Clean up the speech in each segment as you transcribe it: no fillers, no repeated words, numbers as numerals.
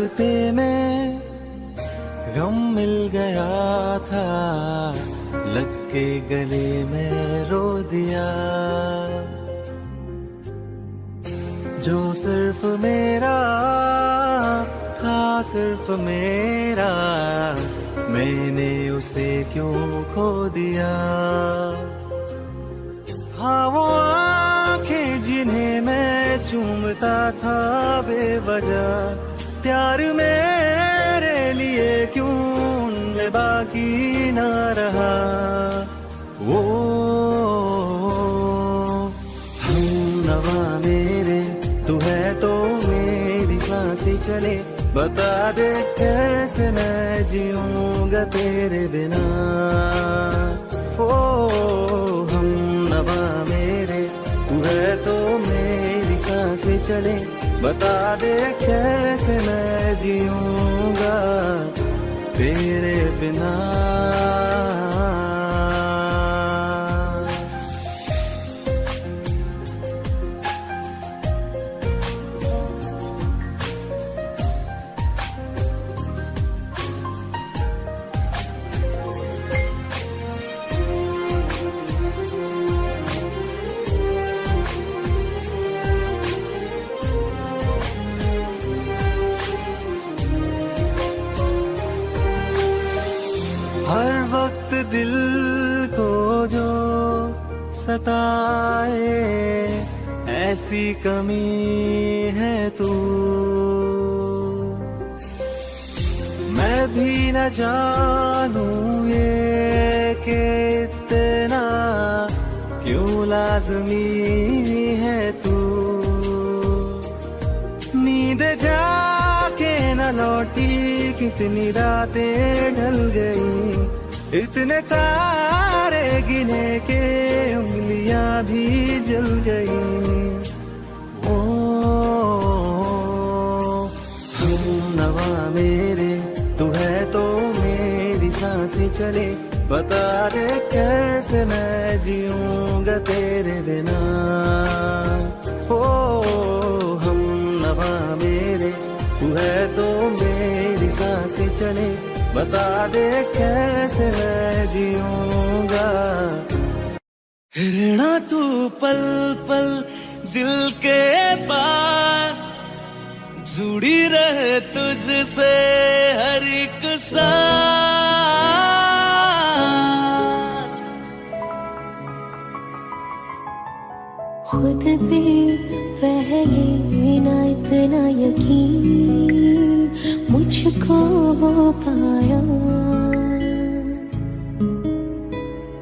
रास्ते में गम मिल गया था, लग के गले में रो दिया। जो सिर्फ मेरा था, सिर्फ मेरा, मैंने उसे क्यों खो दिया। हाँ वो आंखें जिन्हें मैं चूमता था बेवजह, प्यार मेरे लिए क्यों उनमें बाकी ना रहा। वो हम नवा मेरे, तू है तो मेरी सांसें चले, बता दे कैसे मैं जीऊंगा तेरे बिना। ओ हम नवा मेरे, तू है तो मेरी सांसें चले, बता दे कैसे मैं जीऊंगा तेरे बिना। हर वक्त दिल को जो सताए, ऐसी कमी है तू। मैं भी न जानूं ये कि इतना क्यों लाज़मी है तू। नींद जाके न लौटी, कितनी रातें ढल गई, इतने तारे गिने के उंगलियां भी जल गई। ओ हम नवा मेरे, तू है तो मेरी सांसें चले, बता दे कैसे मैं जीऊंगा तेरे बिना। ओ हम नवा मेरे, तू है तो मेरी सांसें चले, बता दे कैसे मैं जीऊंगा। रहना तू पल पल दिल के पास, जुड़ी रहे तुझसे हर एक सांस। खुद पे पहले ना इतना यकीन मुझको हो पाया,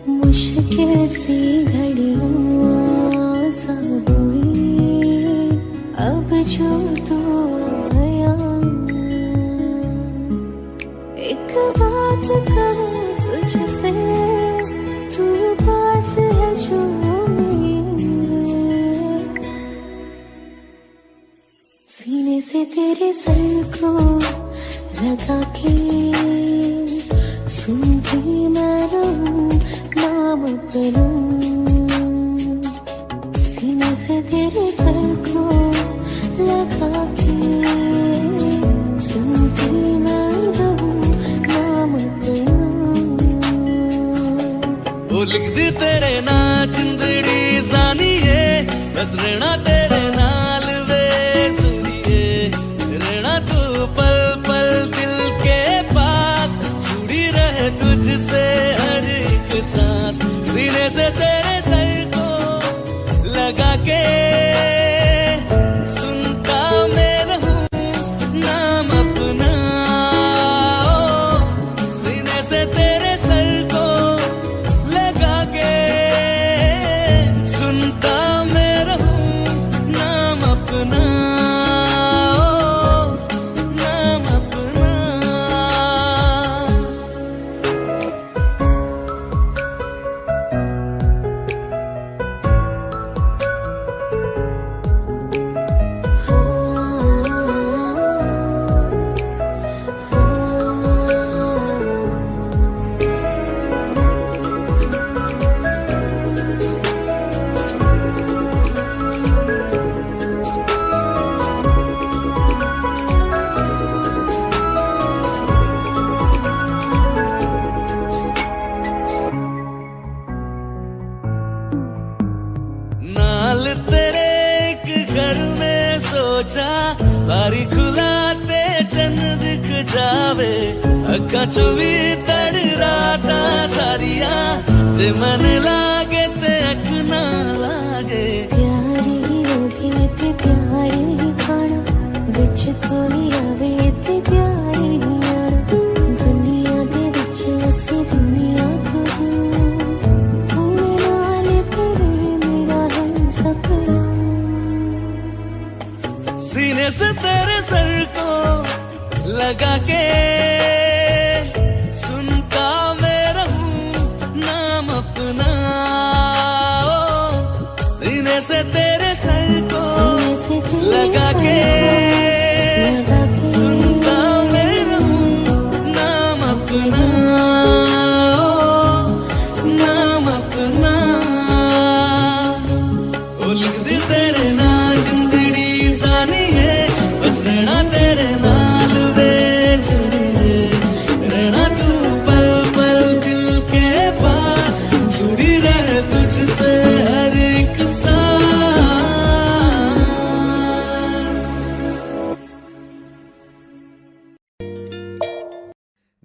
मुश्किल सी घड़ियां सा हुई अब जो तू आया। एक बात कहूं तुझसे, तू पास है जो सीने से तेरे सर को लगा के सुनती मैं रहूं नाम अपना। सीने से तेरे सर को लगा के सुनती मैं रहूं नाम अपना। वो लिख दी तेरे ना जिंदड़ी जानिए, बस रहना तेरे नाल वे सुनिए। रहना तू पल पल दिल के पास, जुड़ी रहे तुझसे हर एक सांस। सीने से तेरे सर को लगा के सुनता मैं रहूं नाम अपना। सीने से तेरे सर को लगा के सुनता मैं रहूं नाम अपना, नाम अपना। कचवी तड़ राता सारिया जे मन लागे ते अख ना लागे प्यारी होगी ते प्यारी खाना विच कोई आवे ते प्यारी आना दुनिया दे विच असी दुनिया तो दूर नाल तेरे मेरा है सपना सीने से तेरे सर को लगा के सुनता मैं रहूं नाम अपना सीने से तेरे सर को लगा के सुनता मैं रहूं नाम अपना नाम अपना ओ लिख दी तेरे नाल जिंदड़ी सानी है बस रहना तेरे नाल वे रहना तू पल पल दिल के पास जुड़ी रहे तुझसे हर एक सांस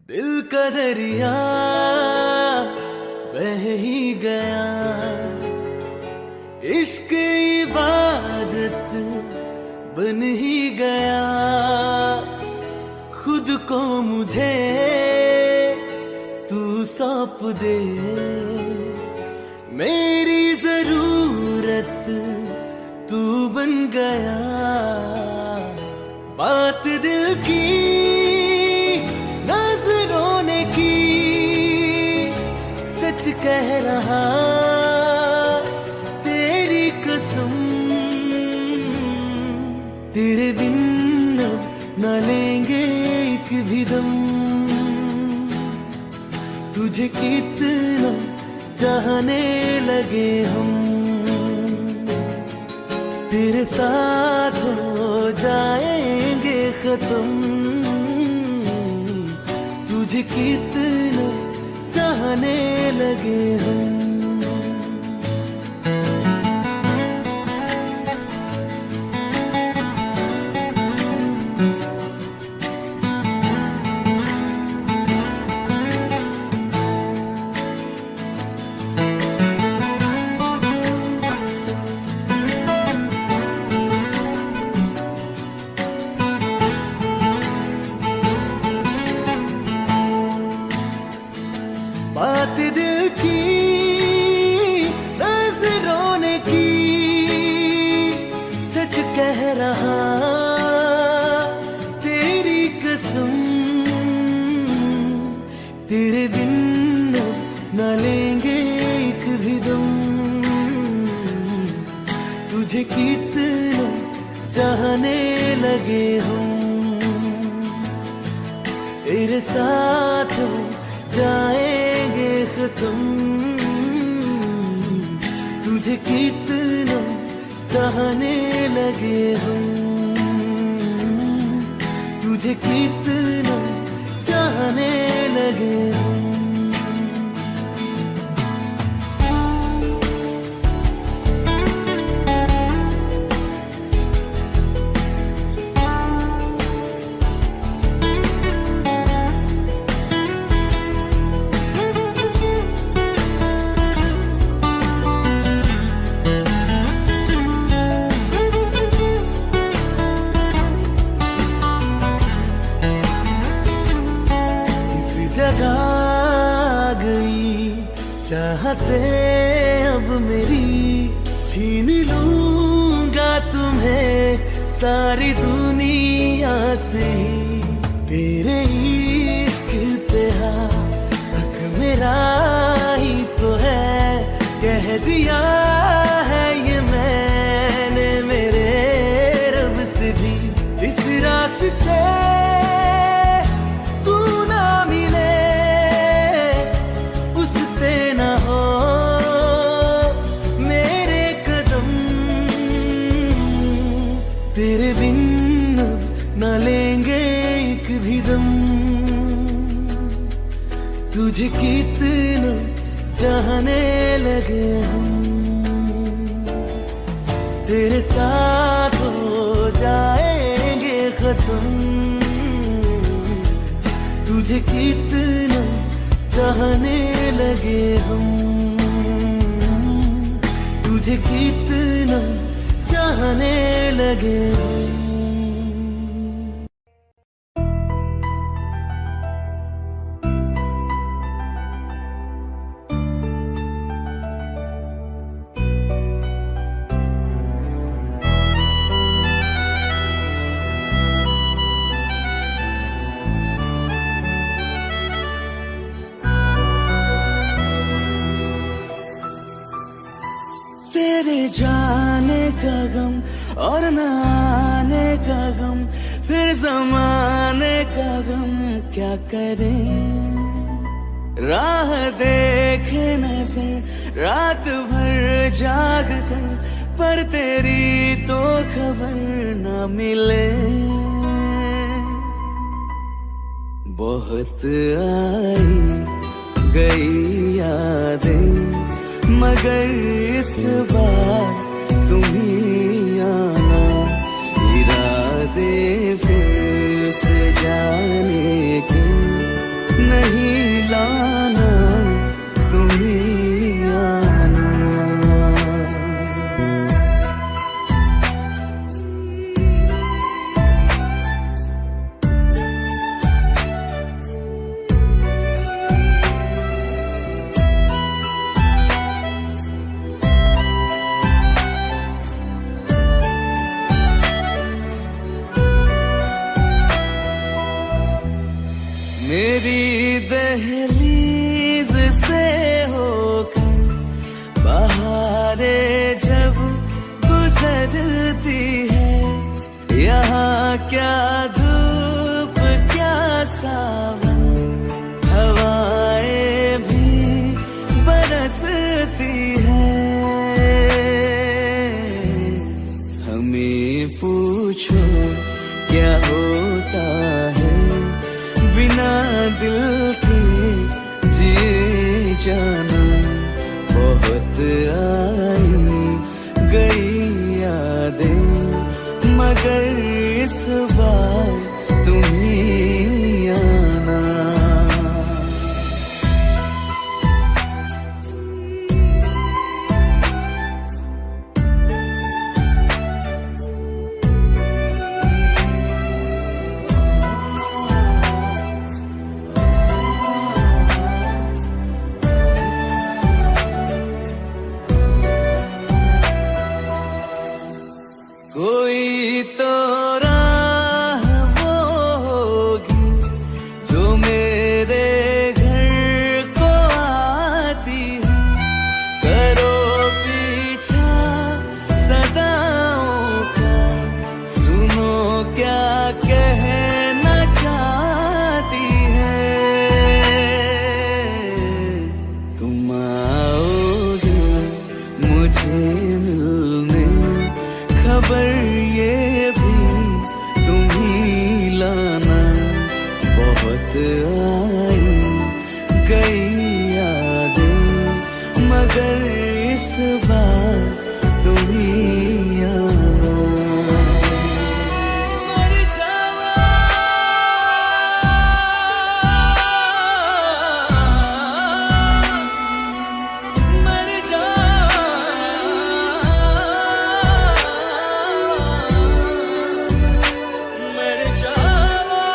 दिल का दरिया बह ही गया इश्क इबादत बन ही गया खुद को मुझे तू सौंप दे मेरी जरूरत तू बन गया बात दिल की नजरों ने की सच कह रहा तेरी कसम तेरे बिन अब न लेंगे एक भी दम तुझे कितना चाहने लगे हम तेरे साथ हो जाएंगे खत्म तुझे कितना चाहने लगे हम बात दिल की नजरों ने की सच कह रहा तेरी कसम तेरे बिन न लेंगे एक भी दम तुझे कितना चाहने लगे हम तेरे साथ हो जाएंगे खत्म तुझे कितना चाहने लगे हम तुझे कितना चाहने लगे हम जगा गई चाहते अब मेरी छीन लूंगा तुम्हें सारी दुनिया से तेरे इश्क पे हक मेरा ही तो है कह दिया है ये मैंने मेरे रब से भी इस रास्ते तेरे बिन अब न लेंगे एक भी दम तुझे कितना चाहने लगे हम तेरे साथ हो जाएंगे खत्म तुझे कितना चाहने लगे हम, तुझे कितना चाहने लगे हम। तेरे जाने का गम और न आने का गम, फिर ज़माने का गम क्या करें। राह देखे नजर रात भर जाग कर, पर तेरी तो खबर न मिले। बहुत आई गई यादें, मगर इस बार तुम ही आना। इरादे फिर से जाने के नहीं लाना, तुम ही आना। मेरी दहलीज से होकर बहारें जब गुजरती है, यहाँ क्या धूप क्या सावन, हवाएं भी बरसती है। हमें पूछो क्या होता है बिना दिल के जिए जाना। बहुत आई गई यादें, मगर इस बार तुम ही आना। कोई तो राह वो होगी जो मेरे घर को आती है। करो पीछा सदाओं का, सुनो क्या कहना चाहती है। तुम आओगे मुझे मिलने, खबर ये भी तुम ही लाना। बहुत आई गई यादें, मगर इस बार तुम ही आना। मर जावा, मर जावा, मर जावा।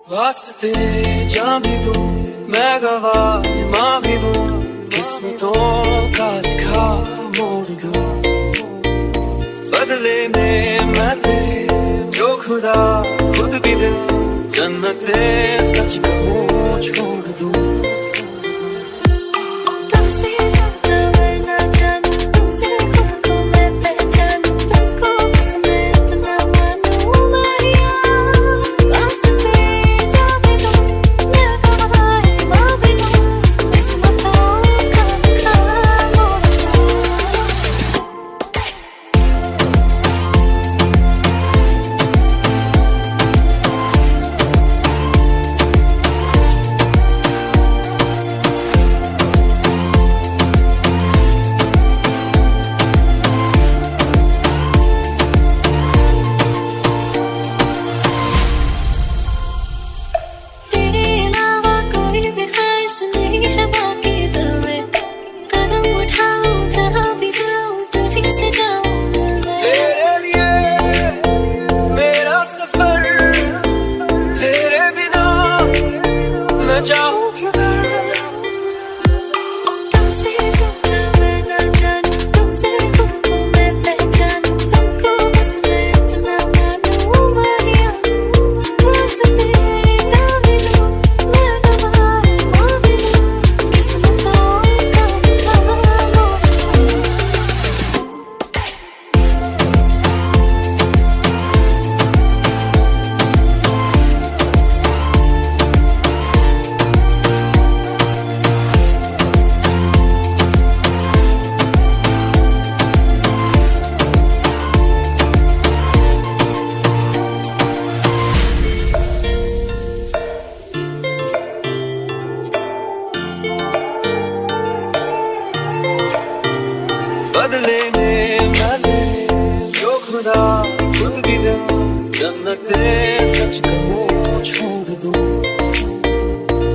वास्ते जा भी दूं मैं गवाह माँ भी दूं, किस्मतों का लिखा मोड़ दूं। बदले में मैं तेरे जो खुदा खुद भी दे, जन्नते सच कहूँ छोड़ दूं। तुमसे ज्यादा मैं ना जानूं, तुमसे खुद को मैं पहचानूं, तुमको बस मैं इतना मानूं माहिया। वास्ते जा भी दूं मैं गवाह माँ भी दूं, बदले में मैंने जो खुदा खुद भी दे जन्नते सच कहूँ छोड़ दूँ।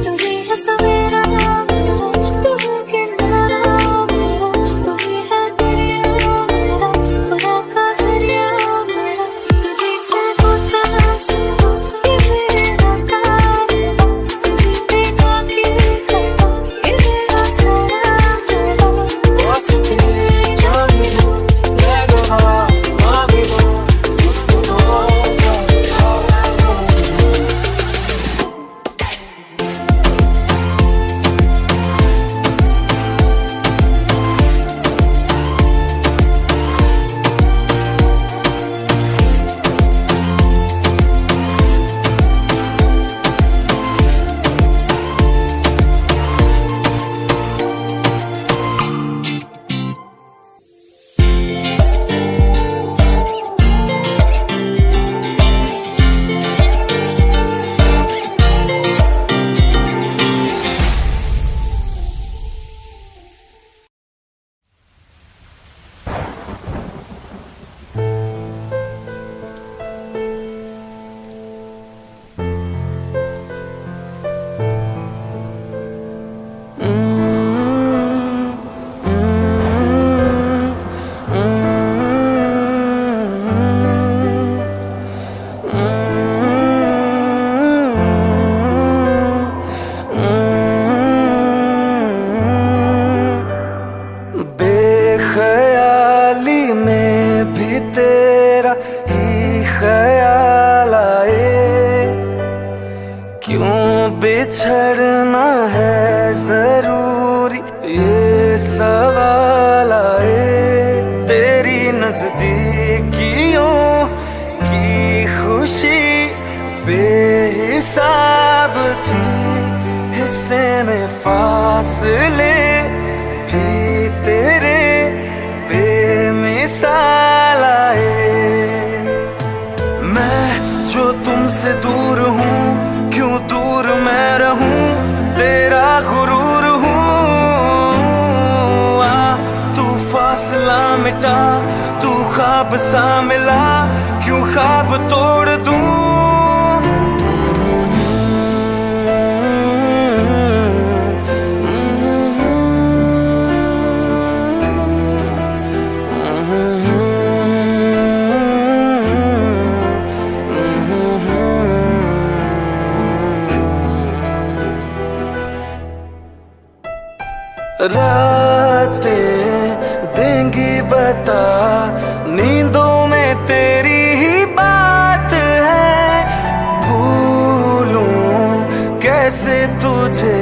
तू ही है सवेरा मेरा, तू है किनारा मेरा, तू ही है दरिया मेरा, खुदा का जरिया मेरा। तुझे से होता शुरू ये मेरा कारवां, तुझे पे जाके खत्म ये मेरा सारा जहां। वास्ते जान भी दूँ मैं गवाह माँ भी दूँ किस्मतों का लिखा मोड़ दूँ। बेख्याली में भी तेरा ही ख्याल आए, क्यों बिछड़ना है जरूरी ये सवाल आए। तेरी नजदीकियों की खुशी बेहिसाब थी, हिस्से में फासले भी तेरे बेमिसाल आए। मैं जो तुमसे दूर हूँ क्यों दूर मैं रहूं, तेरा गुरूर हूँ। आ तू फासला मिटा, तू ख्वाब सा मिला, क्यों ख्वाब तोड़ दूं। रातें देंगी बता, नींदों में तेरी ही बात है। भूलूं कैसे तुझे,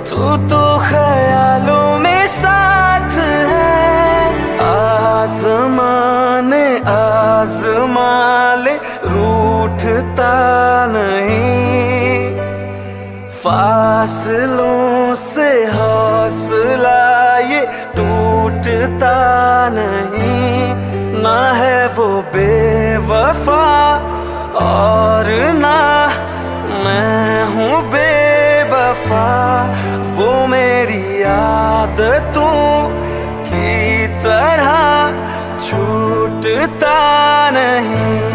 तू तो ख्यालों में साथ है। आसमाने आजमा ले रूठता नहीं, फासलों से हौसला ये टूटता नहीं। ना है वो बेवफा और ना मैं हूँ बेवफा, वो मेरी आदतों की तरह छूटता नहीं।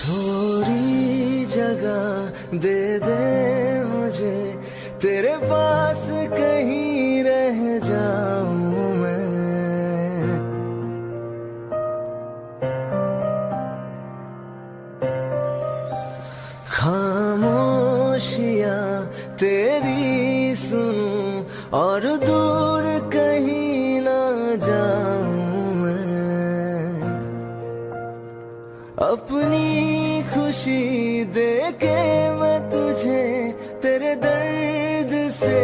थोड़ी जगह दे दे मुझे, तेरे पास कहीं रह जाऊं मैं। खामोशियां तेरी सुनूं और दूर कहीं ना जाऊं मैं। अपनी खुशी दे के मैं तुझे तेरे दर्द से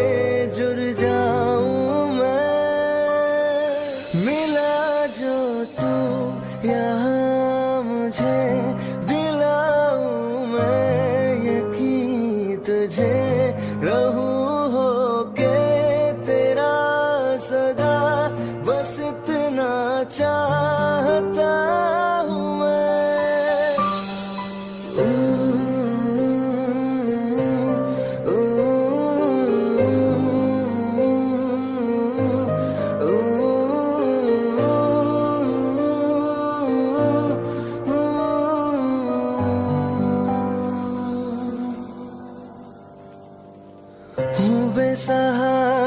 जुड़ जाऊं मैं।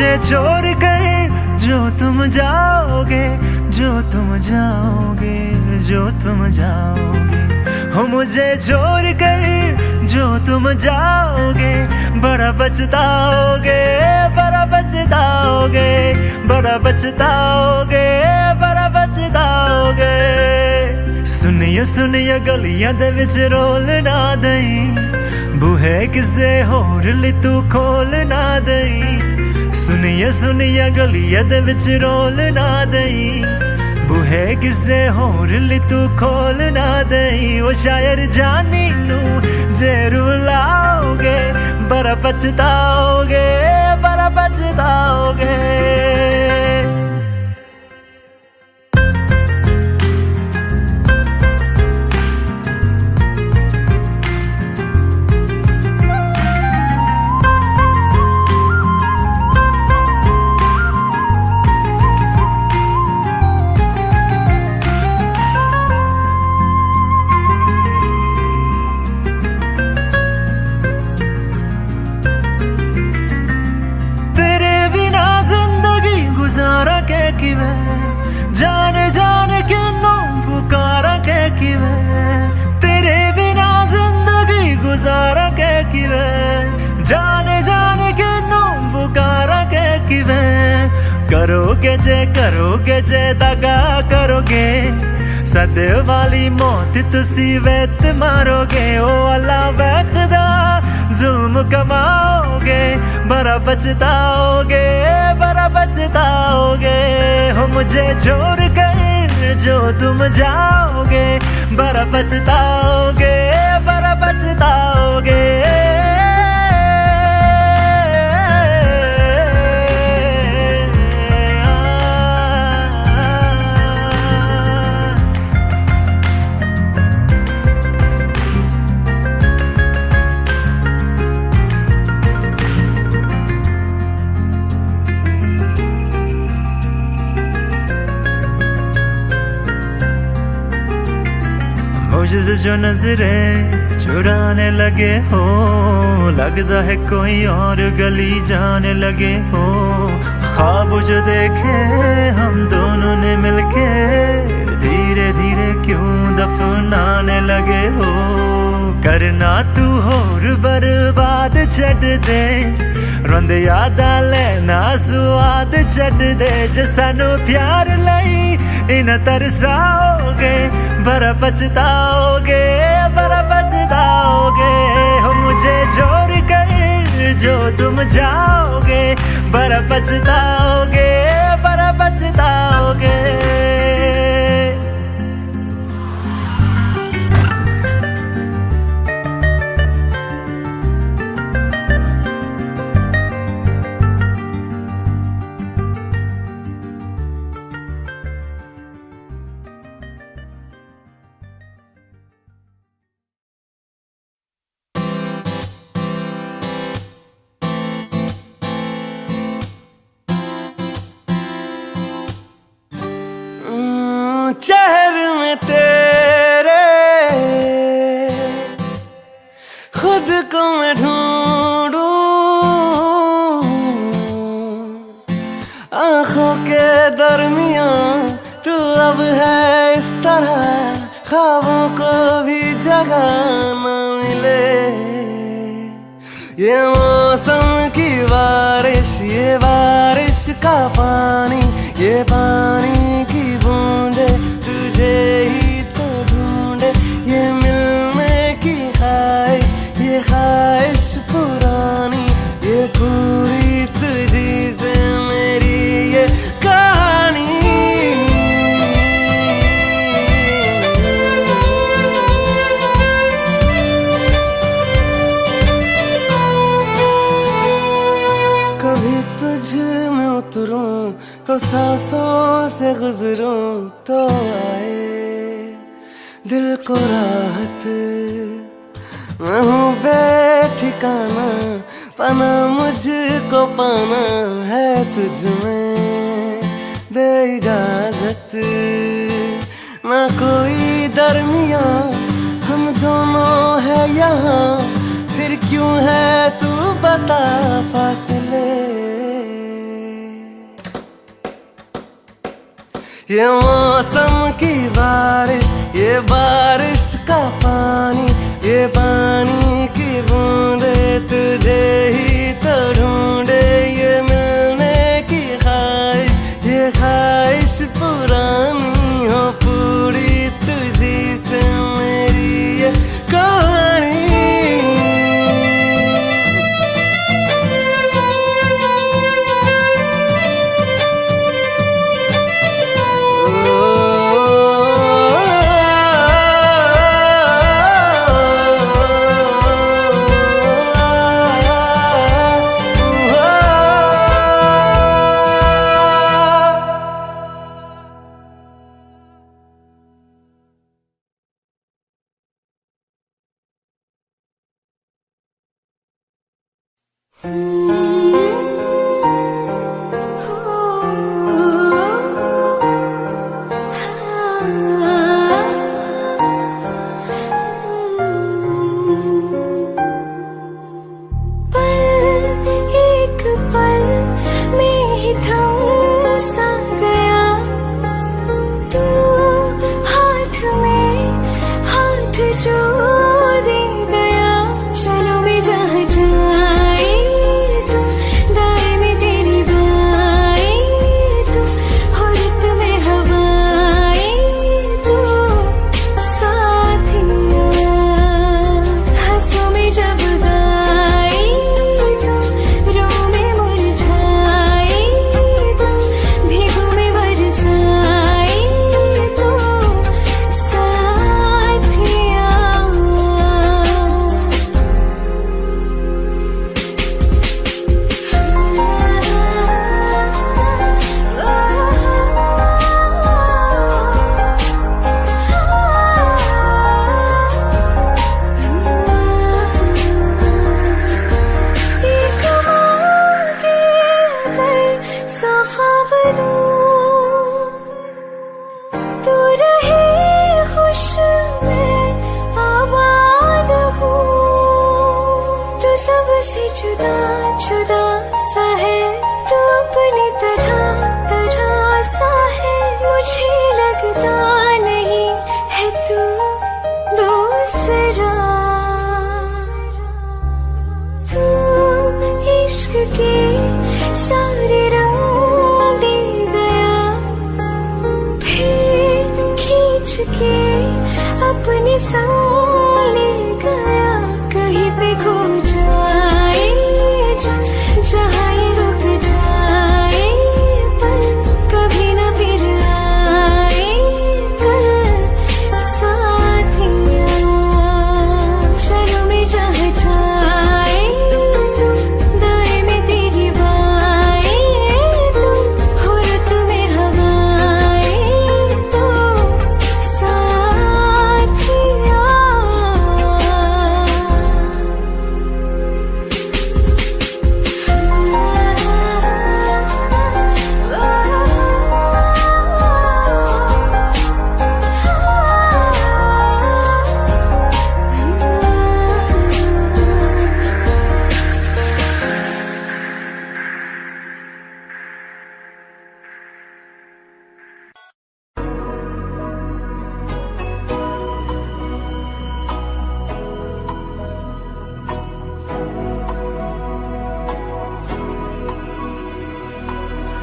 मुझे छोड़ कर जो तुम जाओगे, जो तुम जाओगे, जो तुम जाओगे, हो मुझे छोड़ कर जो तुम जाओगे, बड़ा पछताओगे, बड़ा पछताओगे, बड़ा पछताओगे, बड़ा पछताओगे। सुनिए सुनिए गलियां दे विच रोल ना दई, बूहे किसे होर ली तू खोल ना दई। सुनिए सुनिए गलियां दे विच रोल ना दई, बूहे किसे होर ली तू खोल ना दई। ओ शायर जानी नू जे रुलाओगे, बड़ा पछताओगे, बड़ा पछताओगे। जाने जाने किन्नों पुकारा के किवे, तेरे बिना जिंदगी गुजारा के किवे। जाने जाने किन्नों पुकारा के किवे, करोगे जे दगा करोगे, सद वाली मौत तुसी वेत मारोगे। ओ अल्लाह वैखदा जुल्म कमाओगे, बड़ा पछताओगे, बड़ा पछताओगे। हो मुझे छोड़ कर जो तुम जाओगे, बड़ा पछताओगे, बड़ा पछताओगे। मुझसे जो नजरे चुराने लगे हो, लगता है कोई और गली जाने लगे हो। ख्वाब जो देखे हम दोनों ने मिलके, धीरे धीरे क्यों दफनाने लगे हो। करना तू होर बर्बाद छड़ दे, रोंदे यादां लेना स्वाद छड़ दे। जे सानू प्यार लई इन तरसाओगे, बड़ा पछताओगे, बड़ा पछताओगे। हो मुझे छोड़ कर जो तुम जाओगे, बड़ा पछताओगे, बड़ा पछताओगे। शहर में तेरे खुद को मैं ढूंढूं, आंखों के दरमियां तू अब है इस तरह, ख्वाबों को भी जगह न मिले। ये मौसम की बारिश, ये बारिश का पानी, ये पानी की बूंदे तुझे ही तो ढूंढे। ये मिलने की ख्वाहिश, ये ख्वाहिश पुरानी, ये पूरी तुझी से मेरी ये कहानी। कभी तुझ में उतरूं तो सांसों से गुजरूं तो आए दिल को राहत। मैं हूँ बेठिकाना, पाना मुझको पाना है तुझ में, दे इजाजत। ना कोई दरमिया हम दोनों है यहाँ, फिर क्यों है तू बता फासले। ये मौसम की बारिश, ये बारिश का पानी, ये पानी की बूंदे तुझे ही तो ढूंढे। ये मिलने की ख्वाहिश, ये ख्वाहिश पुरानी हो पूरी तुझी से मेरी ये कहानी। जुदा जुदा सा है तू, अपनी तरह तरह सा है। मुझे लगता नहीं है तू दूसरा। तू इश्क के सारे रंग दे गया, फिर खींच के अपने संग ले गया। कहीं पे खो जाए जहाँ ये रुक जाए, पर कभी न फिर आए कल साथिया। चलो मैं जहाँ जाए तू, दाएं में तेरी बाएं तू, हो रुत में हवाएं तू साथिया।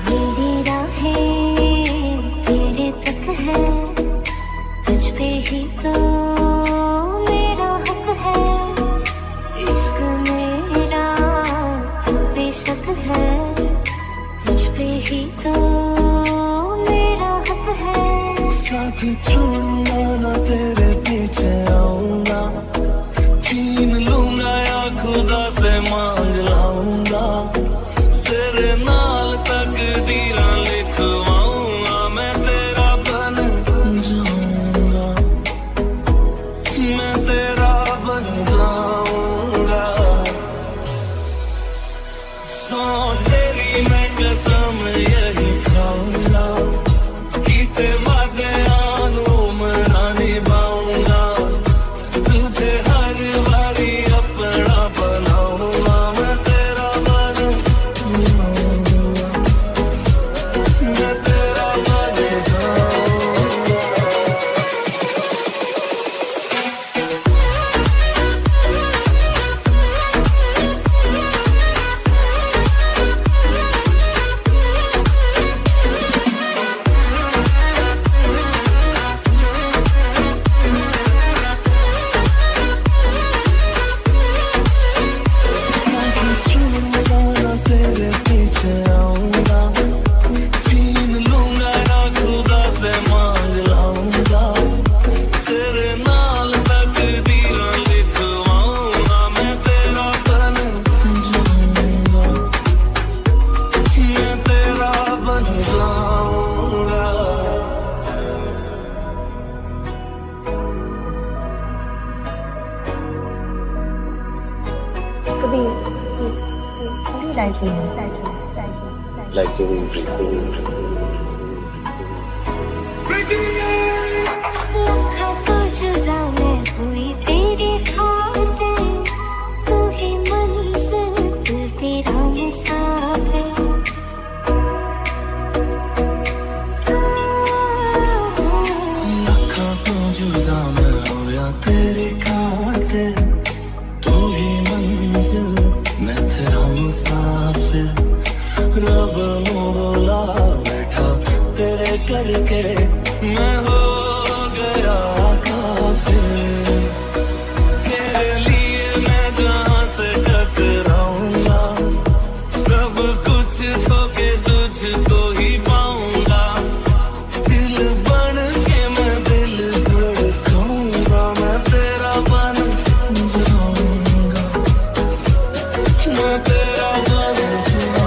मेरी राहें तेरे तक है, तुझ पे ही तो मेरा हक है। इश्क मेरा तू बेशक है, तुझ पे ही तो मेरा हक है। साथ छोड़ूंगा ना तेरे पीछे आऊंगा, छीन लूंगा या खुदा से मांग लाऊंगा। तेरे नाल तकदीरां लिखवाऊंगा, मैं तेरा बन जाऊंगा, मैं तेरा बन जाऊंगा। सौ तेरी मैं कसम यही खाऊंगा, कीते वादे आनू मना निभाऊंगा। like the wind breathe. लखा तो जुदा मैं हुई तेरी खातिर, तू ही मंजिल दिल तेरा मुसाफिर। लखा तो जुदा मैं होया तेरी खातिर, तू ही मंजिल मैं तेरा मुसाफिर। रब मोला बैठा तेरे करके मैं हो गया काफिर। तेरे लिए मैं जहाँ से टकराऊंगा, सब कुछ होके तुझको ही पाऊंगा। दिल बन के मैं दिल धड़काऊंगा, मैं तेरा बन जाऊंगा, मैं तेरा बन जाऊंगा।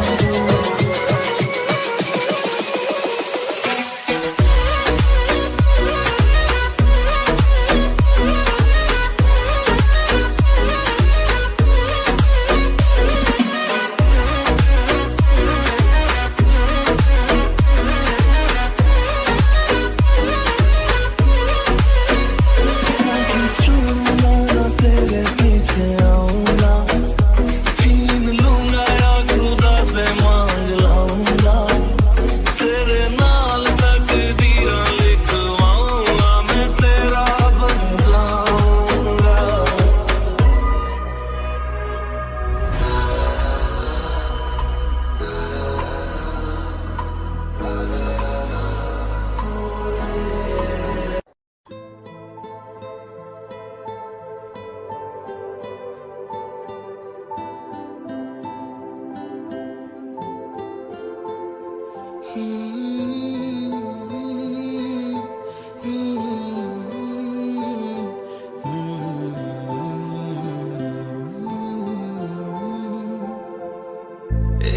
तेरे पीछे आऊंगा, छीन लूंगा या खुदा से मांग लाऊंगा। तेरे नाल तकदीरां लिखवाऊंगा, मैं तेरा बन जाऊंगा।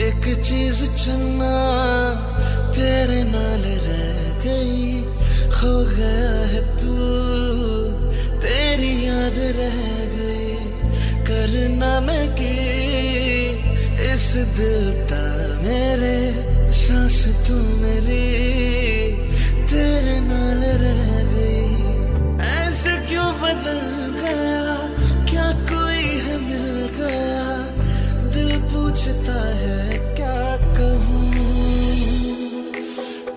एक चीज चन्ना तेरे नाल रह गई, खो गया है तू, तेरी याद रह गई। करना मैं की इस दिल दा मेरे, सांस तू मेरी तेरे नाल रह गई। ऐसे क्यों बदल गया, क्या कोई है मिल गया। दिल पूछता है क्या कहूँ,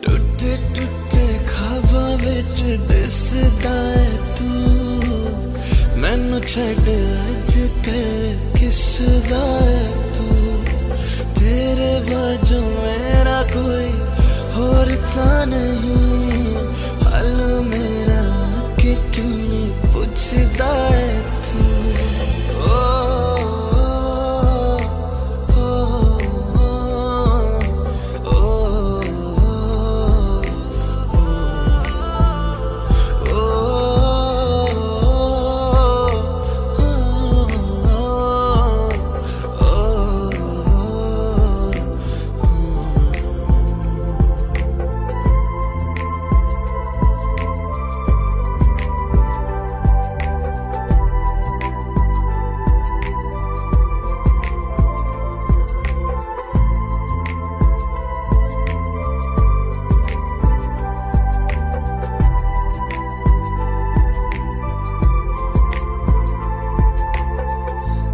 टूटे टूटे ख्वाबां विच दिसदा है तू। मैनू छड्ड अज कल किसदा है तू, तेरे बाजू मेरा कोई होर ता नहीं। हाल मेरा कि क्यों नहीं पुछदा है तू। ओ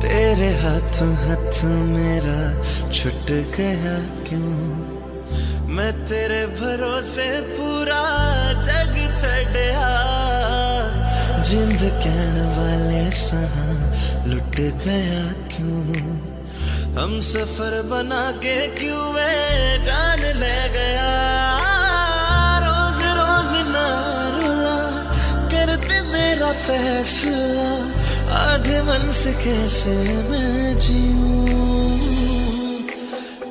तेरे हाथों हाथ मेरा छुट गया क्यों। मैं तेरे भरोसे पूरा जग छड़िया, जिंद कहन वाले सहा लुट गया क्यों। हम सफर बना के क्यों वे जान ले गया। रोज रोज ना रुला करते मेरा फैसला, आधे मन से कैसे मैं जीऊं।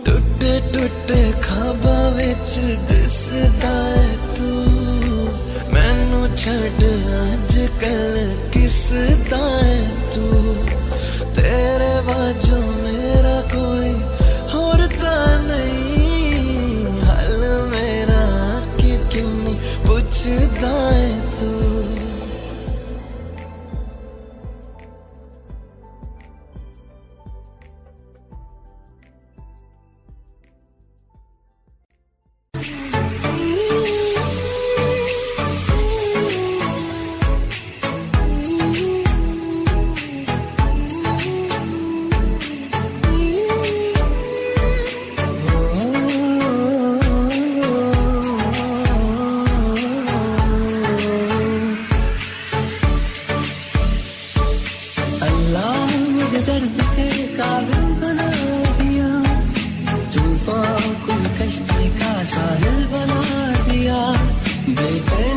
टूटे टूटे ख्वाबां विच दिसदा है तू, मैनू छड्ड अज कल किसदा है तू। तेरे बाजू मेरा कोई होर ता नहीं। हाल मेरा कि क्यों नहीं पुछदा है तू।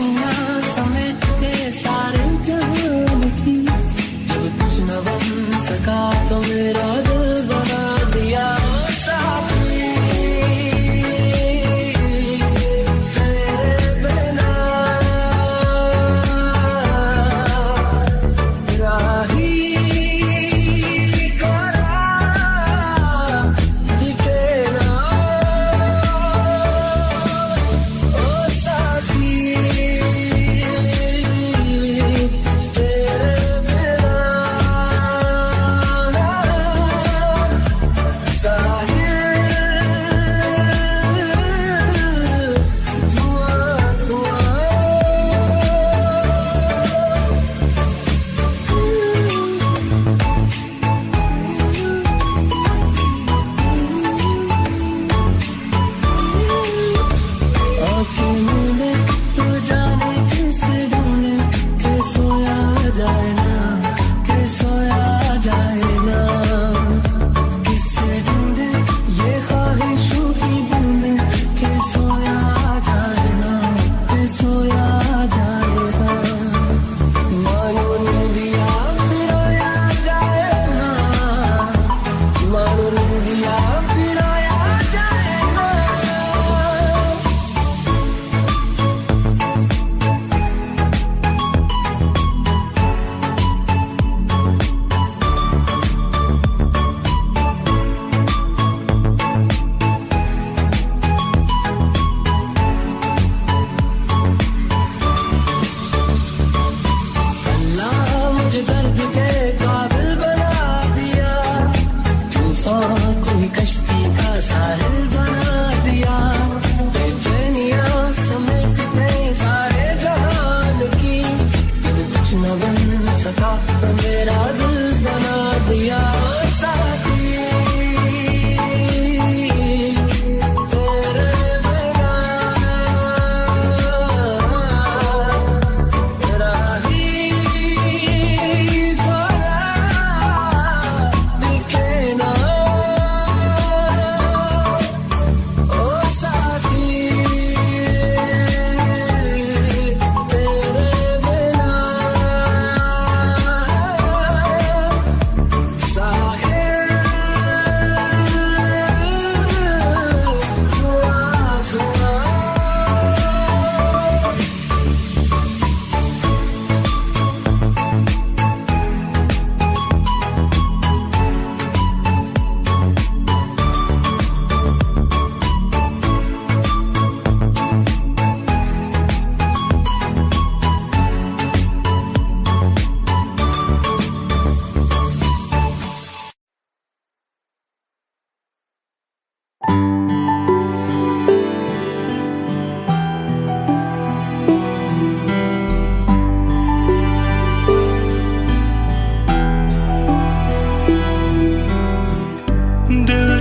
दुनिया समेट के सारे जहान की, जो कुछ न बन सका तो मेरा दिल बना दिया साथी। तेरे बिना राही करा दिखे ना ओ साथी, तेरे बिना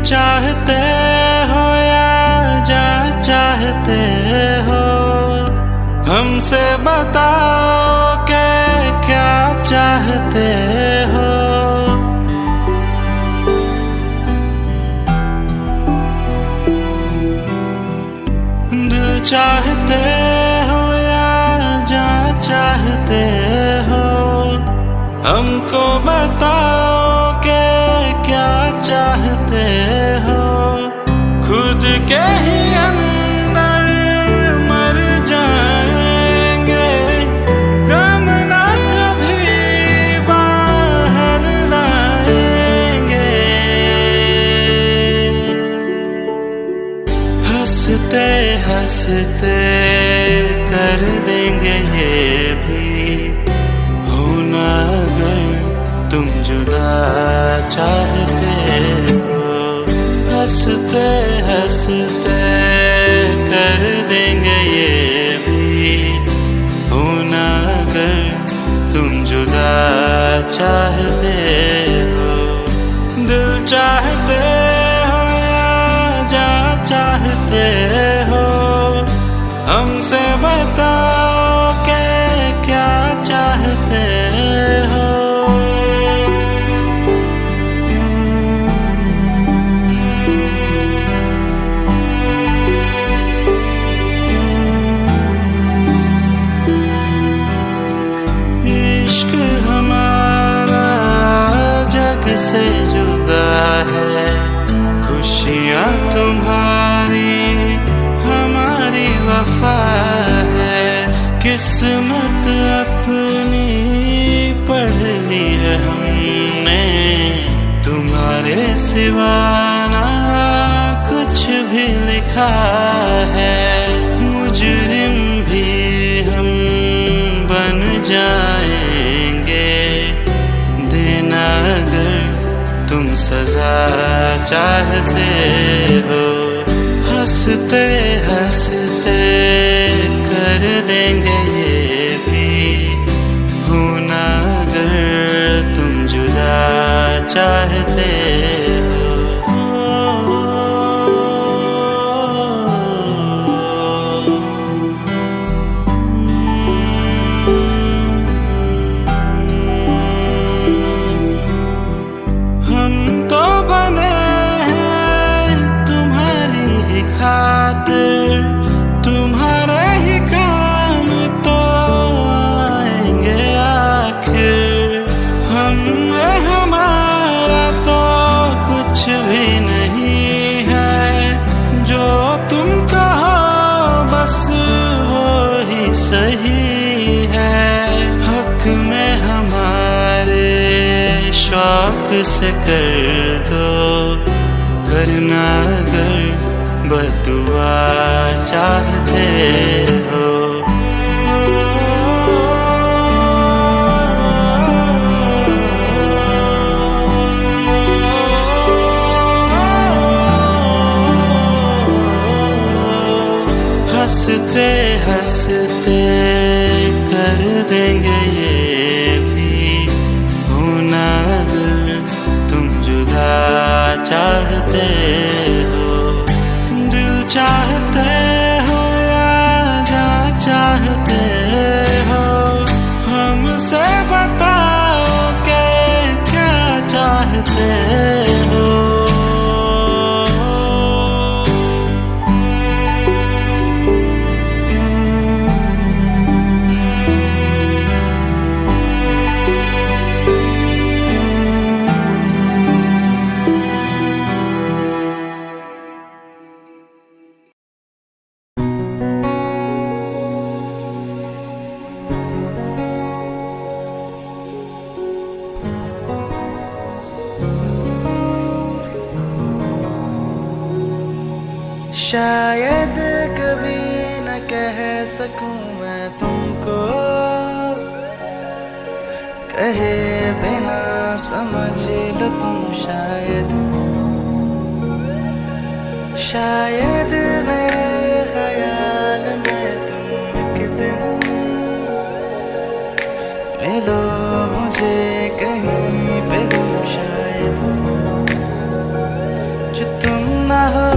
चाहते हो या जा चाहते हो, हमसे बताओ के क्या चाहते हो। दिल चाहते हो या जा चाहते हो, हमको बताओ के क्या चाहते हो। खुद के ही अंदर मर जाएंगे, गम ना कभी बाहर लाएंगे। हंसते हंसते कर देंगे ये भी, होना अगर तुम जुदा चाहते हो। हंसते हंसते कर देंगे ये भी, होना अगर तुम जुदा चाहते हो। दिल चाहते हो या जा चाहते हो, हमसे बताओ के क्या चाहते हो। किस्मत अपनी पढ़ ली है हमने, तुम्हारे सिवा ना कुछ भी लिखा है। मुजरिम भी हम बन जाएंगे, देना अगर तुम सजा चाहते हो। हंसते हंसते कर देंगे ये भी, होना अगर तुम जुदा चाहते हो। हम तो बने हैं तुम्हारी ही खातिर, तुम्हारे ही काम तो आएंगे आखिर। हम हमारा तो कुछ भी नहीं है, जो तुम कहो बस वो ही सही है। हक में हमारे शौक से कर दो, करना अगर बदुआ चाहते हो। हंसते हंसते कर देंगे ये भी, होना अगर तुम जुदा चाहते हो। दिल चाहते हो या जा चाहते हो, हमसे बताओ के क्या चाहते हो। शायद कभी न कह सकूं मैं तुमको, कहे बिना समझ लो तुम शायद। शायद मेरे ख्याल में तुम एक दिन मिलो मुझे कहीं पे गुम शायद। जो तुम ना हो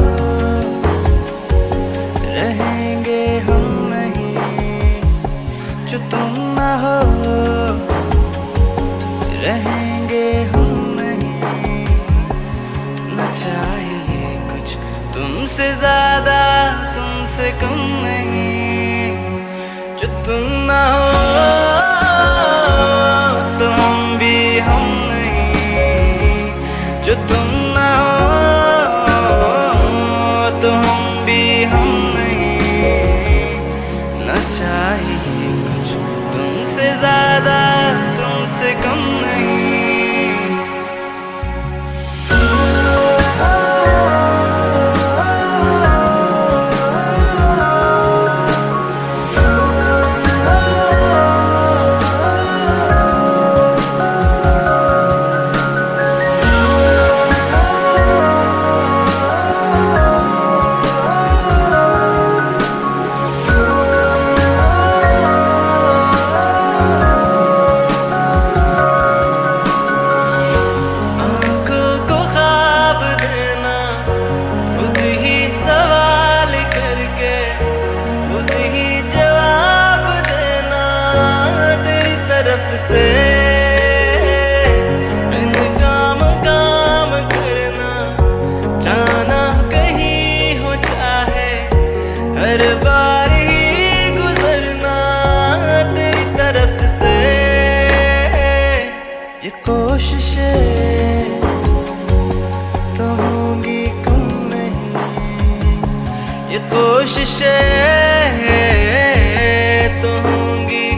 रहेंगे हम नहीं, जो तुम ना हो रहेंगे हम नहीं। न चाहिए कुछ तुमसे ज्यादा तुमसे कम नहीं, जो तुम ना हो तो हम भी हम नहीं, जो तुम ना हो तो हम भी हम नहीं। न चाहिए कुछ तुमसे ज्यादा तुमसे कम नहीं। से काम काम करना, जाना कहीं हो चाहे हर बार ही गुजरना तेरी तरफ से। ये कोशिशें तो होंगी कम नहीं, ये कोशिशें तो होंगी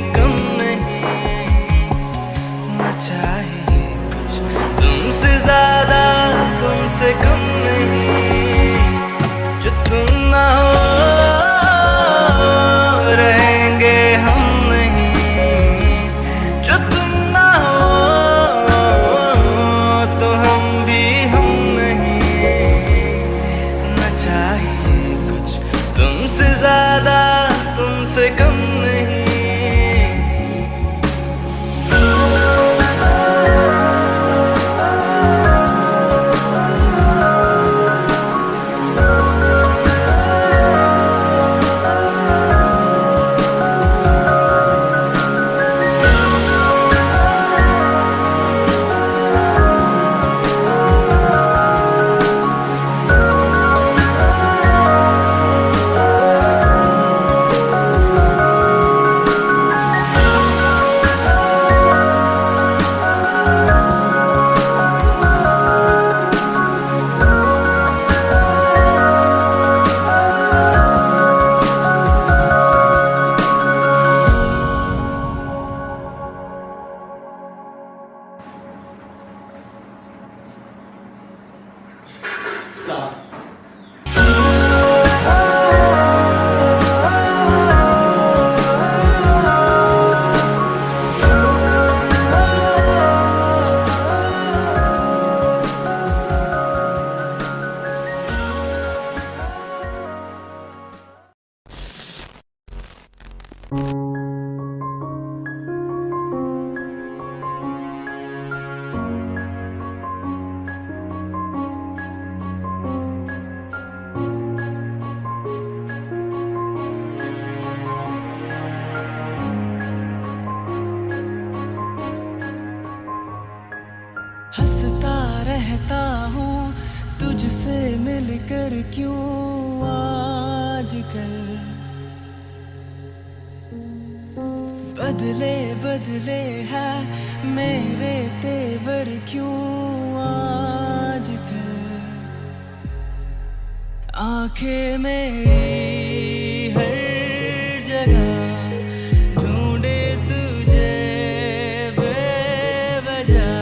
कर क्यों आजकल बदले बदले है मेरे तेवर क्यों आजकल आंखें मेरी हर जगह ढूंढे तुझे बेवजह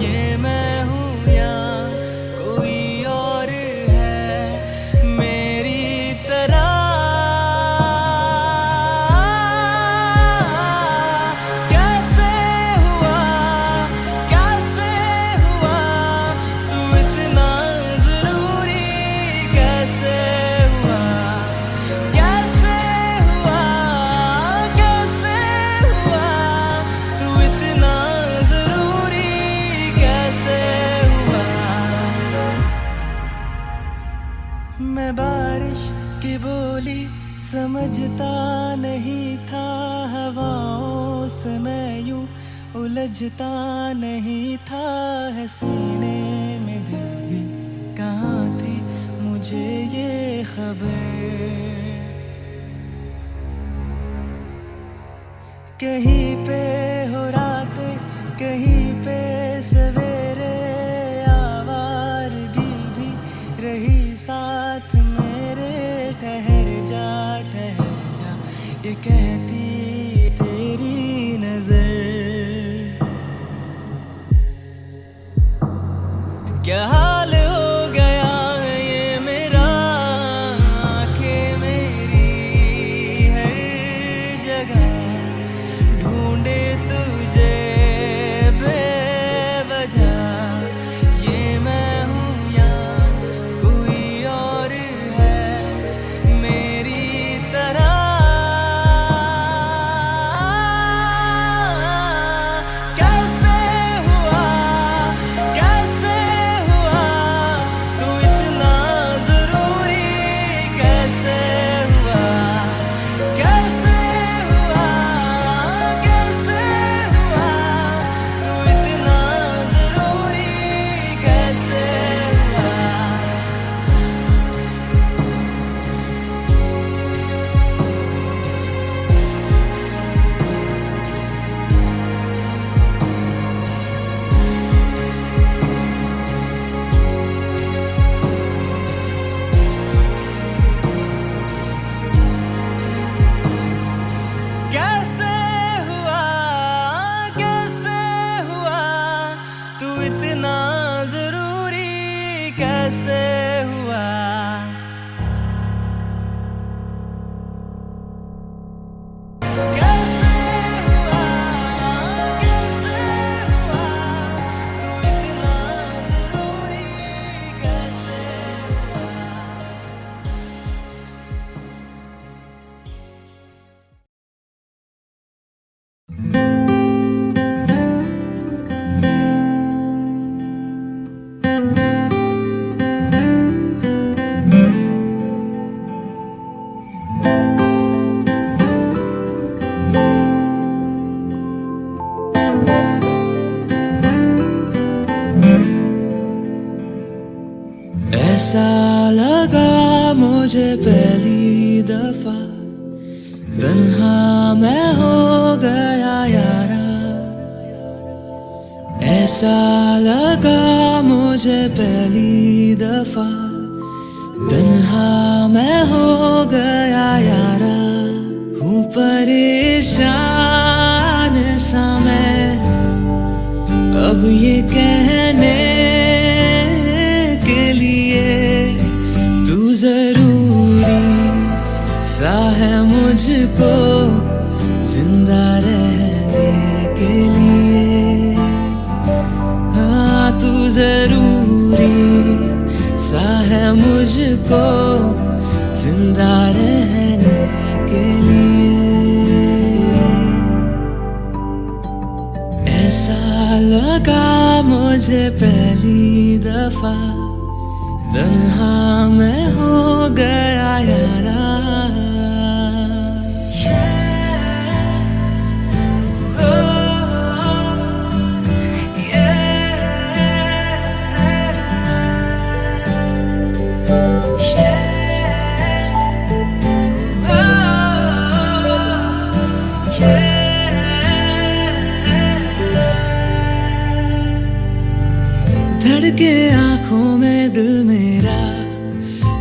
ये मैं हूँ या कोई और है मेरी तरह कैसे हुआ तू इतना जरूरी कैसे हुआ तू इतना जरूरी कैसे हुआ मैं बारिश की बोली समझता नहीं था हवाओं से मैं यूं उलझता नहीं था है सीने में दिल भी कहाँ थी मुझे ये खबर कहीं पे हो रातें कहीं पे सवेरे आवारगी भी रही साथ मेरे ठहर जा ये कहती तेरी नजर क्या हाल हो गया ये मेरा आंखें मेरी हर जगह ढूंढे तुझे बेवजह ये मैं हूँ या कोई और है मेरी तरह कैसे हुआ तू इतना जरूरी कैसे हुआ तू इतना जरूरी कैसे हुआ कैसे हुआ तू इतना जरूरी कैसे हुआ कैसे हुआ तू इतना जरूरी कैसे हुआ ऐसा लगा मुझे पहली दफा तन्हा मैं हो गया यारा ऐसा लगा मुझे पहली दफा तन्हा मैं हो गया यारा हूँ परेशान सा मैं अब ये कहने के लिए तू जरूरी सा है मुझको जिंदा रहने के लिए हाँ तू जरूरी सा है मुझको जिंदा रहने के लिए ऐसा लगा मुझे पहली दफा तन्हा मैं हो गया यारा धड़के आंखों में दिल मेरा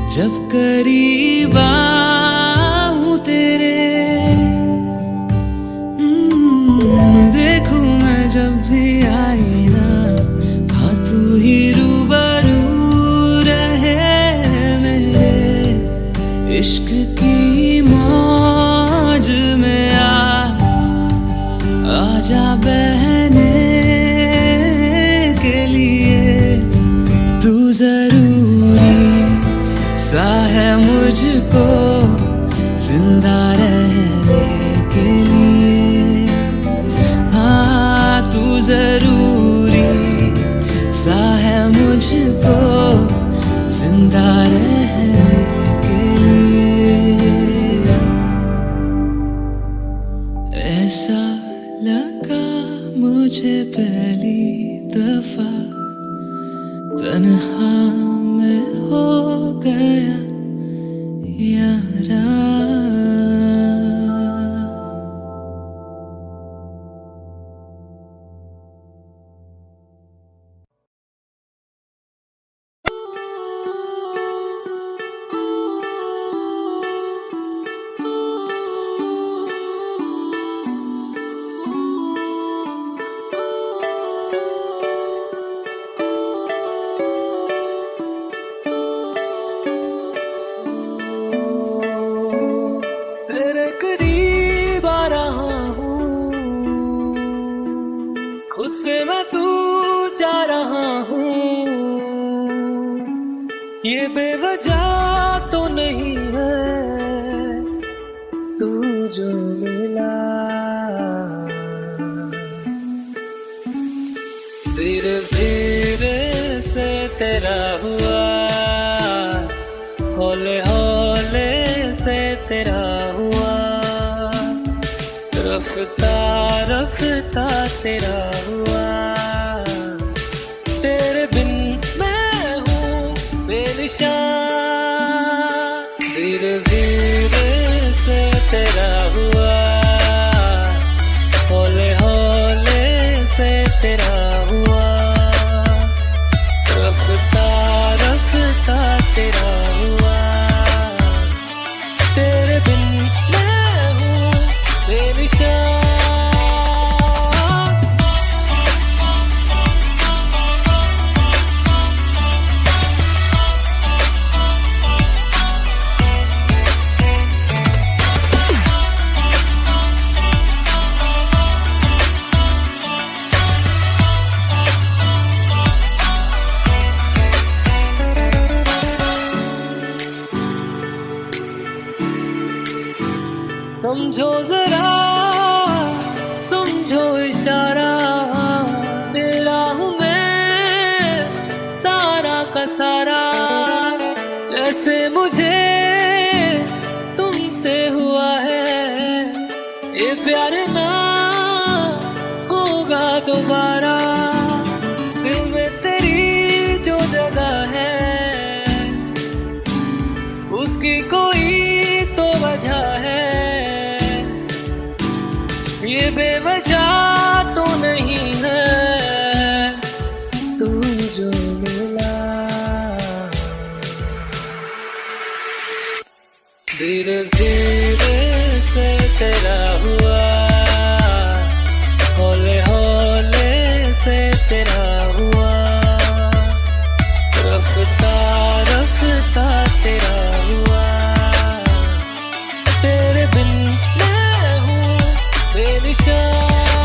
जब करीब आऊं तेरे। देखूं मैं जब भी आईना, हाँ तू ही रूबरू रहे मेरे। इश्क की मौज में आजा बहने के लिए। तू जरूरी सा है मुझको जिंदा रहने के लिए। हाँ तू जरूरी सा है मुझको जिंदा रहने के लिए। ऐसा लगा मुझे पहली दफा तन्हा मैं हो गया यारा। तेरे करीब आ रहा हूँ, खुद से मैं दूर जा रहा हूँ। ये बेवजह तो नहीं है तू जो मिला। धीरे धीरे से तेरा हुआ, हौले हौले से तेरा हुआ। रफ्ता रफ्ता तेरा हुआ। तेरे बिन मैं हूँ बेनिशान। धीरे धीरे से तेरा हुआ, हौले हौले से तेरा हुआ। रफ्ता रफ्ता तेरा हुआ। तेरे बिन मैं हूँ बेनिशान। समझो जरा समझो इशारा, तेरा हूँ मैं सारा का सारा। जैसे मुझे तुमसे हुआ है ये प्यार ना होगा दोबारा। दिल में तेरी जो जगह है उसकी कोई तो वजह है। ये बेवजह तो नहीं है तू जो मिला। धीरे धीरे से तेरा हुआ, हौले हौले से तेरा हुआ। रफ्ता रफ्ता तेरा हुआ। तेरे बिन मैं हूँ बेनिशान।